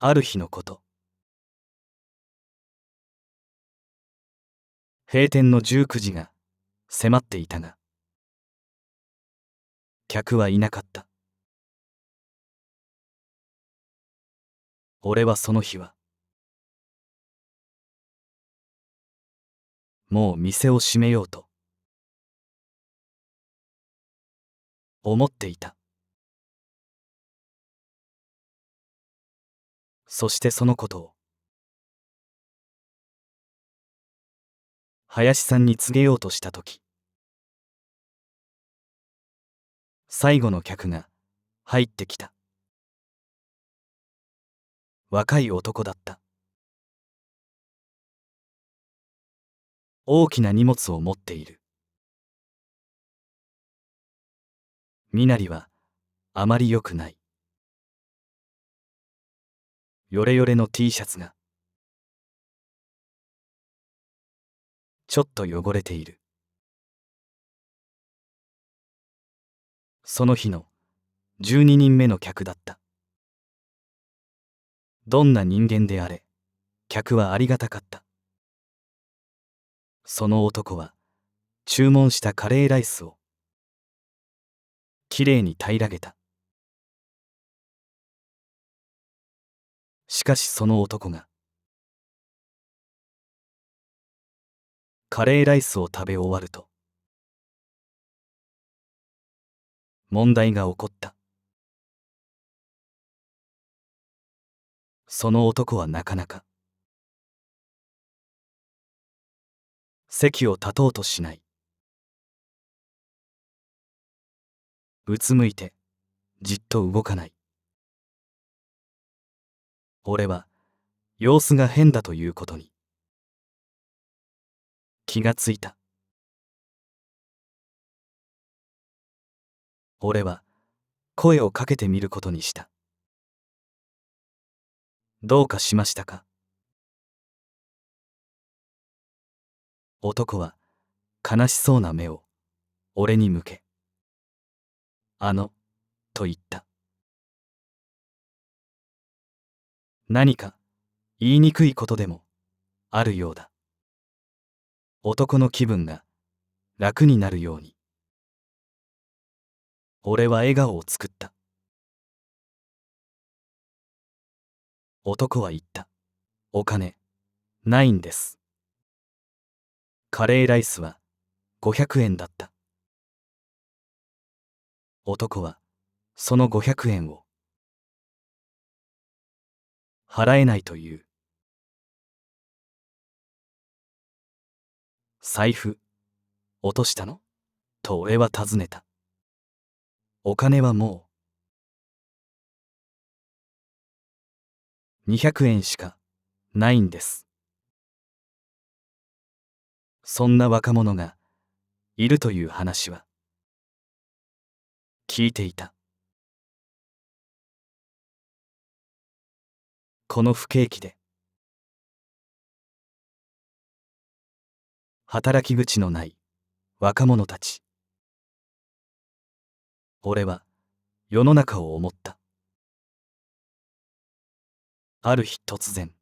ある日のこと。閉店の19時が迫っていたが、客はいなかった。俺はその日は、もう店を閉めようと思っていた。そしてそのことを、林さんに告げようとしたとき、最後の客が入ってきた。若い男だった。大きな荷物を持っている。身なりはあまり良くない。ヨレヨレの T シャツがちょっと汚れている。その日の12人目の客だった。どんな人間であれ、客はありがたかった。その男は注文したカレーライスをきれいに平らげた。しかしその男がカレーライスを食べ終わると問題が起こった。その男はなかなか席を立とうとしない。うつむいてじっと動かない。俺は様子が変だということに気がついた。俺は声をかけてみることにした。どうかしましたか？男は悲しそうな目を俺に向け、と言った。何か言いにくいことでもあるようだ。男の気分が楽になるように。俺は笑顔を作った。男は言った。お金、ないんです。カレーライスは500円だった。男はその500円を払えないという。財布、落としたの？と俺は尋ねた。お金はもう200円しかないんです。そんな若者がいるという話は聞いていた。この不景気で働き口のない若者たち。俺は世の中を思った。ある日突然、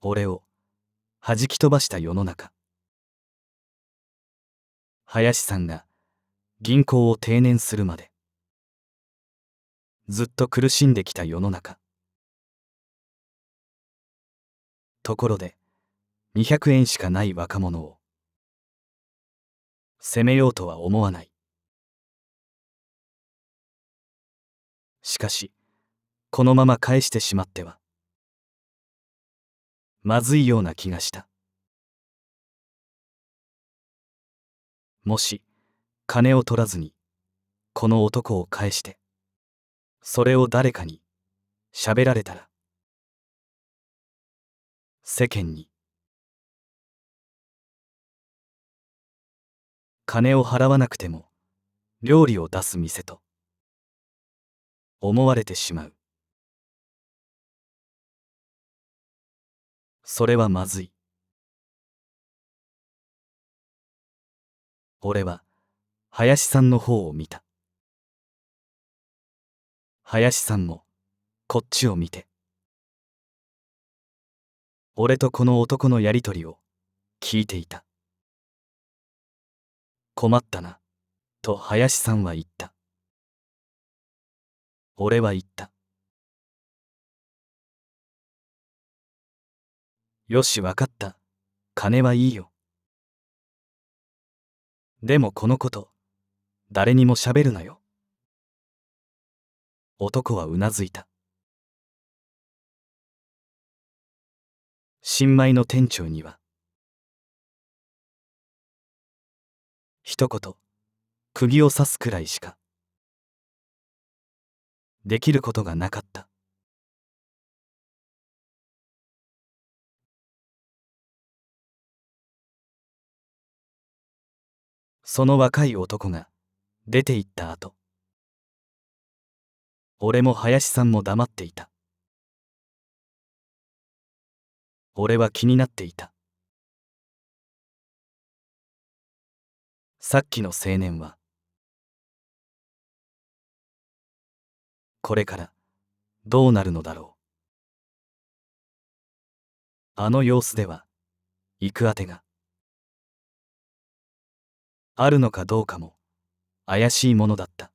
俺を弾き飛ばした世の中。林さんが銀行を定年するまでずっと苦しんできた世の中。ところで200円しかない若者を責めようとは思わない。しかしこのまま返してしまってはまずいような気がした。もし金を取らずにこの男を返してそれを誰かに喋られたら、世間に金を払わなくても料理を出す店と思われてしまう。それはまずい。俺は林さんの方を見た。林さんもこっちを見て、俺とこの男のやりとりを聞いていた。困ったな、と林さんは言った。俺は言った。よし、わかった。金はいいよ。でもこのこと、誰にも喋るなよ。男はうなずいた。新米の店長には、一言、釘を刺すくらいしか、できることがなかった。その若い男が出て行った後、俺も林さんも黙っていた。俺は気になっていた。さっきの青年は、これからどうなるのだろう。あの様子では、行くあてがあるのかどうかも怪しいものだった。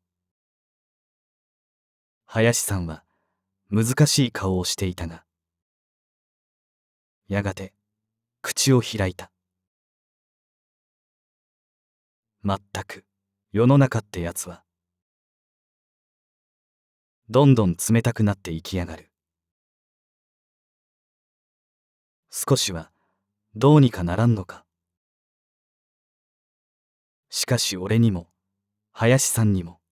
林さんは難しい顔をしていたが、やがて口を開いた。まったく、世の中ってやつは、どんどん冷たくなっていきやがる。少しはどうにかならんのか。しかし俺にも林さんにも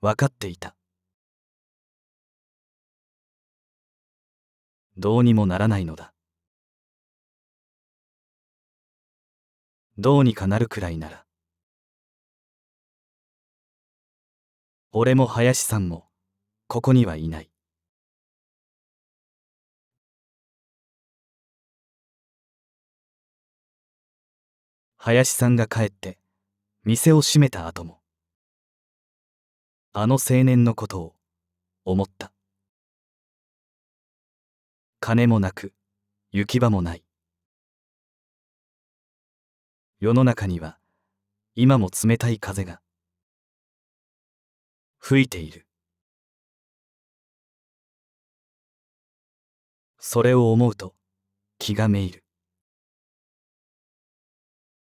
分かっていた。どうにもならないのだ。どうにかなるくらいなら、俺も林さんもここにはいない。林さんが帰って店を閉めた後も、あの青年のことを思った。金もなく行き場もない。世の中には今も冷たい風が吹いている。それを思うと気がめいる。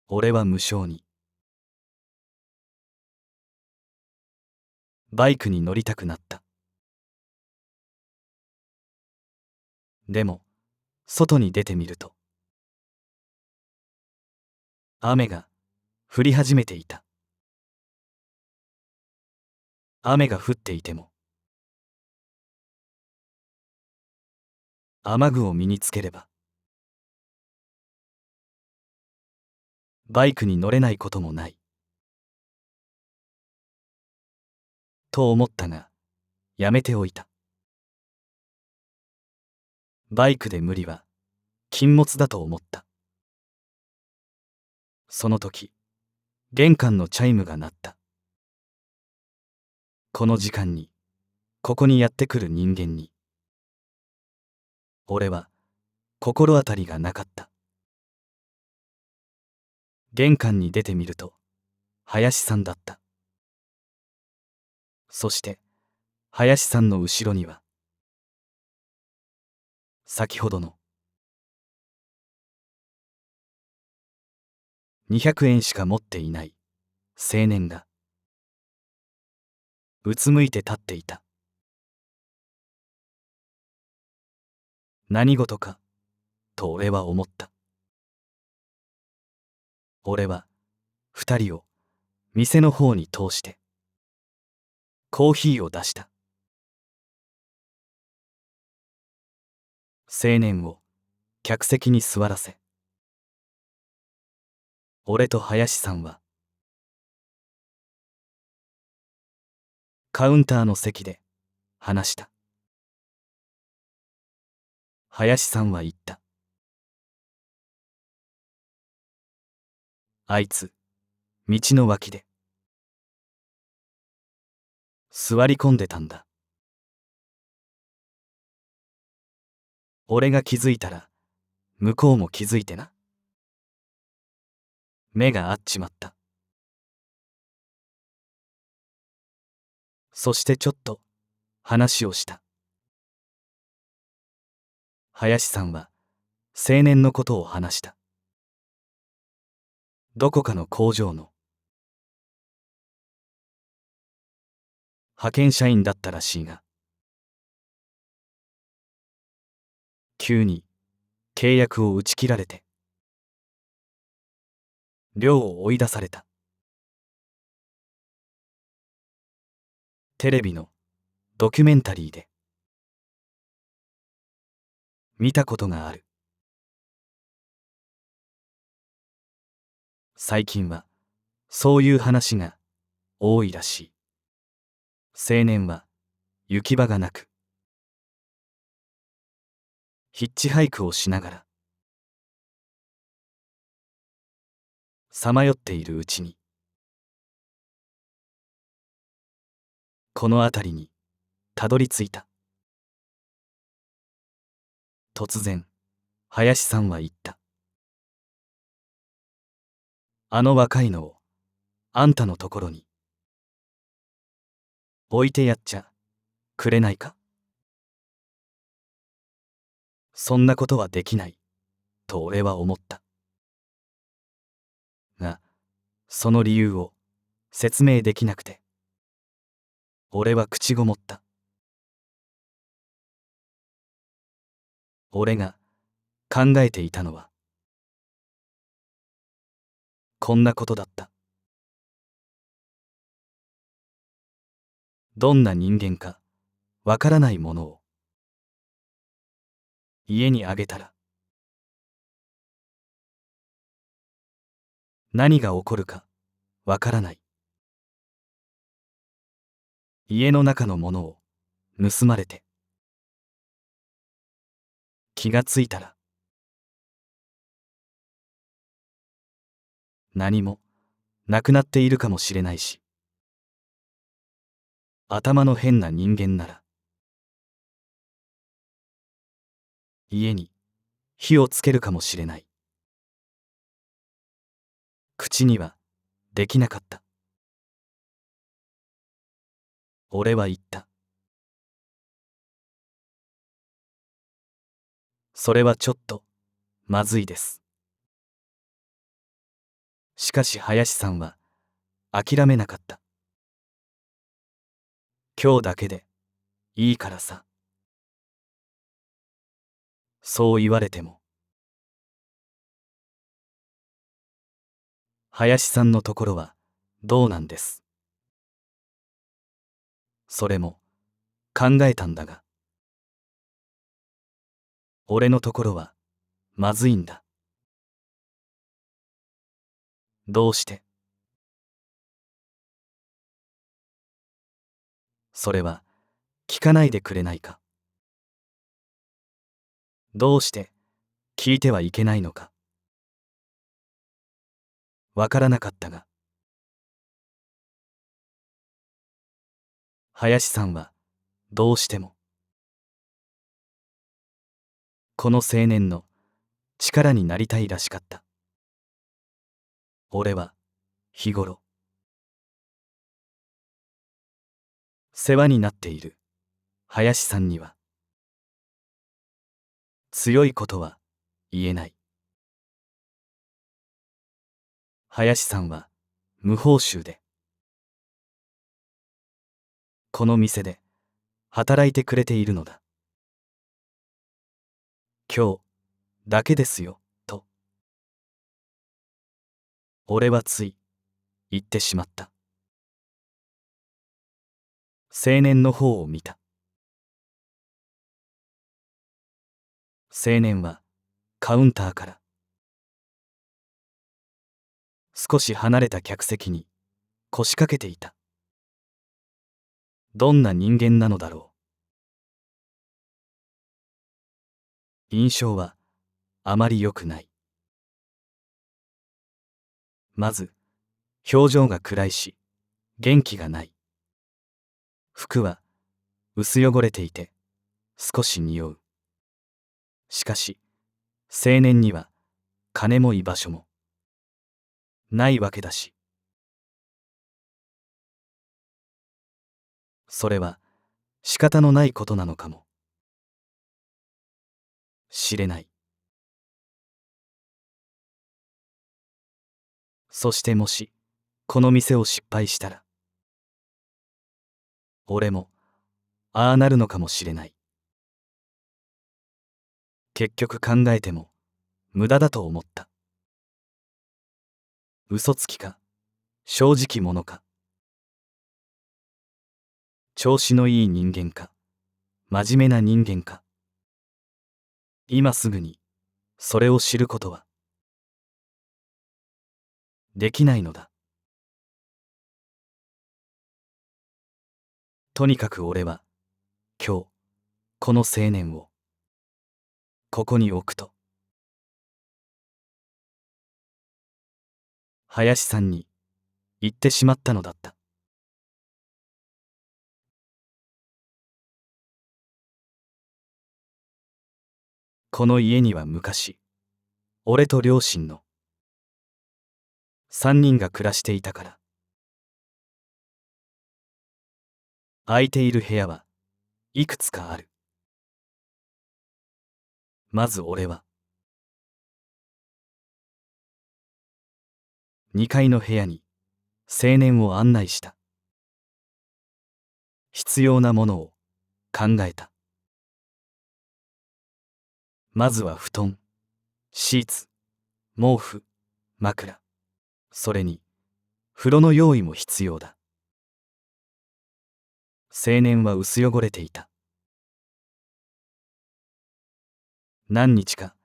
俺は無性にバイクに乗りたくなった。でも外に出てみると、雨が降り始めていた。雨が降っていても、雨具を身につければバイクに乗れないこともないと思ったが、やめておいた。バイクで無理は禁物だと思った。その時、玄関のチャイムが鳴った。この時間にここにやってくる人間に俺は心当たりがなかった。玄関に出てみると林さんだった。そして林さんの後ろには、先ほどの200円しか持っていない青年がうつむいて立っていた。何事かと俺は思った。俺は二人を店の方に通してコーヒーを出した。青年を客席に座らせ、俺と林さんはカウンターの席で話した。林さんは言った。あいつ道の脇で座り込んでたんだ。俺が気づいたら向こうも気づいてな。目が合っちまった。そしてちょっと話をした。林さんは青年のことを話した。どこかの工場の派遣社員だったらしいが、急に契約を打ち切られて寮を追い出された。テレビのドキュメンタリーで見たことがある。最近はそういう話が多いらしい。青年は行き場がなくヒッチハイクをしながらさまよっているうちにこの辺りにたどり着いた。突然林さんは言った。あの若いのをあんたのところに置いてやっちゃくれないか。そんなことはできないと俺は思った。がその理由を説明できなくて俺は口ごもった。俺が考えていたのはこんなことだった。どんな人間かわからないものを家にあげたら何が起こるかわからない。家の中のものを盗まれて気がついたら何もなくなっているかもしれないし、頭の変な人間なら家に火をつけるかもしれない。口にはできなかった。俺は言った。それはちょっとまずいです。しかし林さんは諦めなかった。今日だけでいいからさ。そう言われても林さんのところはどうなんです。それも考えたんだが俺のところはまずいんだ。どうして。それは聞かないでくれないか。どうして聞いてはいけないのかわからなかったが林さんはどうしてもこの青年の力になりたいらしかった。俺は日頃世話になっている林さんには強いことは言えない。林さんは無報酬でこの店で働いてくれているのだ。今日だけですよと俺はつい言ってしまった。青年の方を見た。青年はカウンターから少し離れた客席に腰掛けていた。どんな人間なのだろう。印象はあまり良くない。まず表情が暗いし元気がない。服は薄汚れていて少し匂う。しかし青年には金も居場所もないわけだし、それは仕方のないことなのかもしれない。そしてもしこの店を失敗したら、俺もああなるのかもしれない。結局考えても無駄だと思った。嘘つきか正直者か、調子のいい人間か真面目な人間か、今すぐにそれを知ることはできないのだ。とにかく俺は今日この青年をここに置くと林さんに言ってしまったのだった。この家には昔俺と両親の3人が暮らしていたから。空いている部屋はいくつかある。まず俺は2階の部屋に青年を案内した。必要なものを考えた。まずは布団、シーツ、毛布、枕、それに風呂の用意も必要だ。青年は薄汚れていた。何日か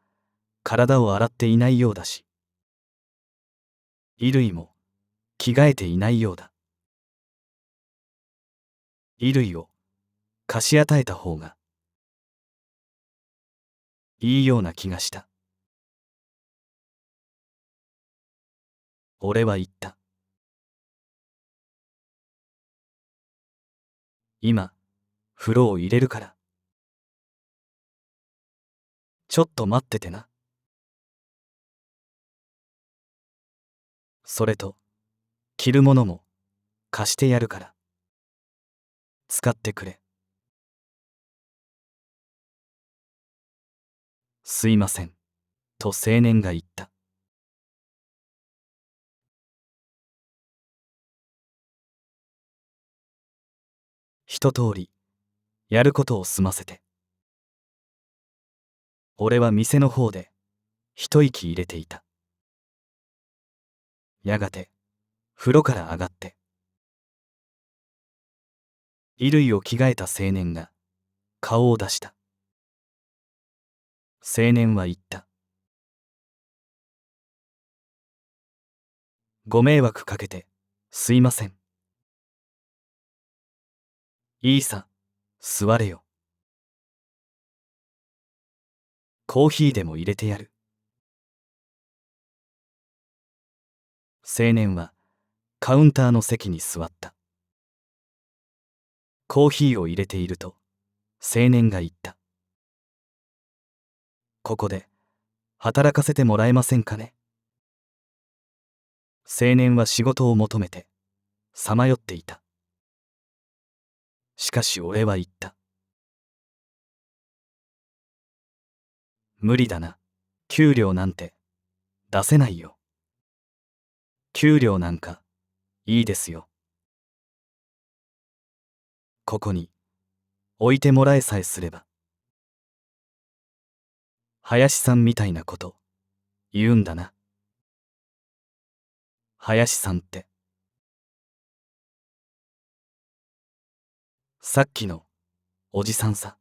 体を洗っていないようだし、衣類も着替えていないようだ。衣類を貸し与えた方がいいような気がした。俺は言った。今風呂を入れるからちょっと待っててな。それと着るものも貸してやるから使ってくれ。すいませんと青年が言った。一通りやることを済ませて、俺は店の方で一息入れていた。やがて風呂から上がって衣類を着替えた青年が顔を出した。青年は言った。ご迷惑かけてすいません。いいさ、座れよ。コーヒーでも入れてやる。青年はカウンターの席に座った。コーヒーを入れていると青年が言った。ここで働かせてもらえませんかね。青年は仕事を求めてさまよっていた。しかし俺は言った。無理だな。給料なんて出せないよ。給料なんかいいですよ。ここに置いてもらえさえすれば。林さんみたいなこと言うんだな。林さんってさっきのおじさんさ。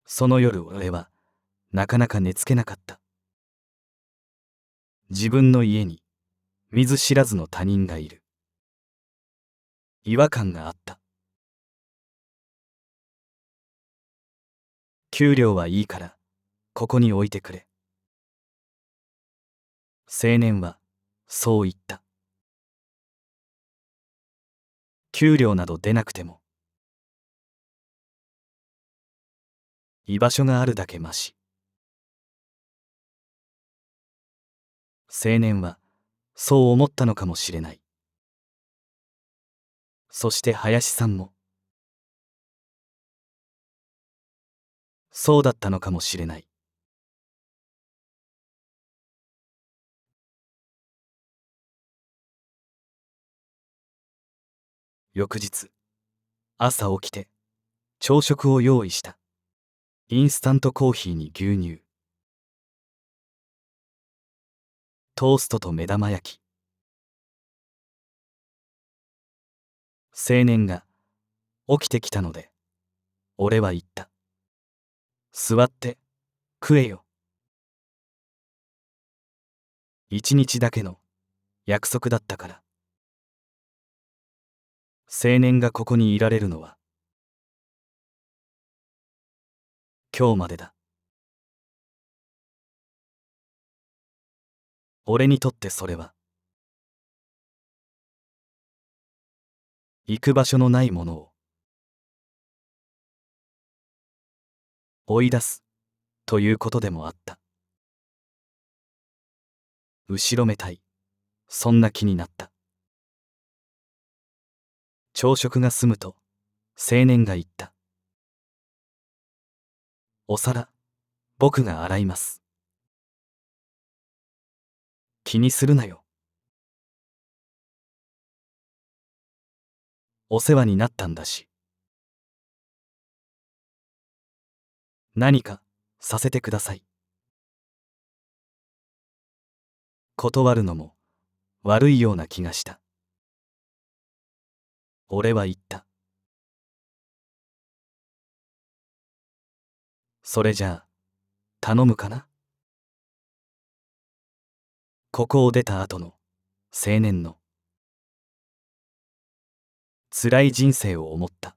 その夜俺はなかなか寝つけなかった。自分の家に見ず知らずの他人がいる。違和感があった。給料はいいからここに置いてくれ。青年はそう言った。給料など出なくても居場所があるだけマシ。青年はそう思ったのかもしれない。そして林さんもそうだったのかもしれない。翌日、朝起きて朝食を用意した。インスタントコーヒーに牛乳、トーストと目玉焼き。青年が起きてきたので、俺は言った。座って食えよ。一日だけの約束だったから。青年がここにいられるのは今日までだ。俺にとってそれは行く場所のないものを追い出すということでもあった。後ろめたい、そんな気になった。朝食が済むと青年が言った。お皿、僕が洗います。気にするなよ。お世話になったんだし。何かさせてください。断るのも悪いような気がした。俺は言った。それじゃあ頼むかな。ここを出た後の青年の辛い人生を思った。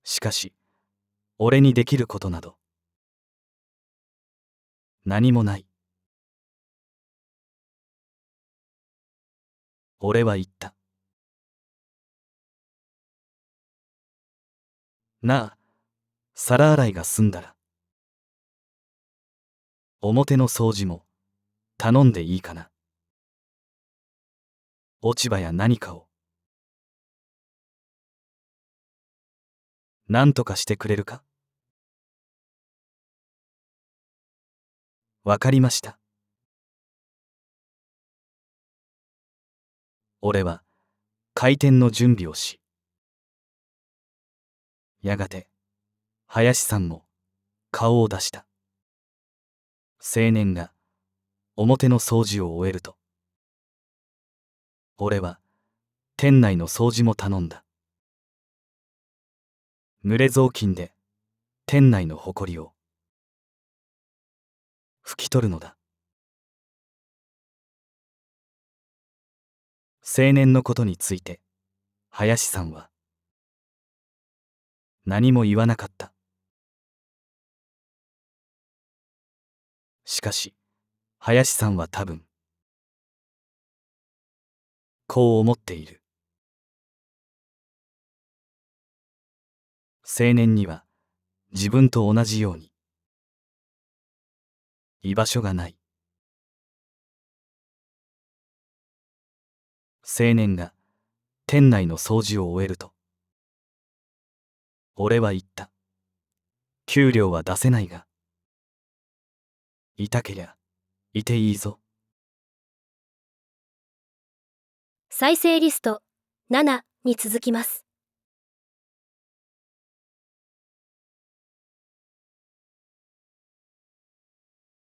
しかし俺にできることなど何もない。俺は言った。なあ、皿洗いが済んだら表の掃除も頼んでいいかな。落ち葉や何かを何とかしてくれるか。わかりました。俺は開店の準備をし、やがて林さんも顔を出した。青年が表の掃除を終えると、俺は店内の掃除も頼んだ。濡れ雑巾で店内のほこりを拭き取るのだ。青年のことについて林さんは何も言わなかった。しかし林さんは多分こう思っている。青年には自分と同じように居場所がない。青年が店内の掃除を終えると、俺は言った。給料は出せないが、いたけりゃいていいぞ。再生リスト7に続きます。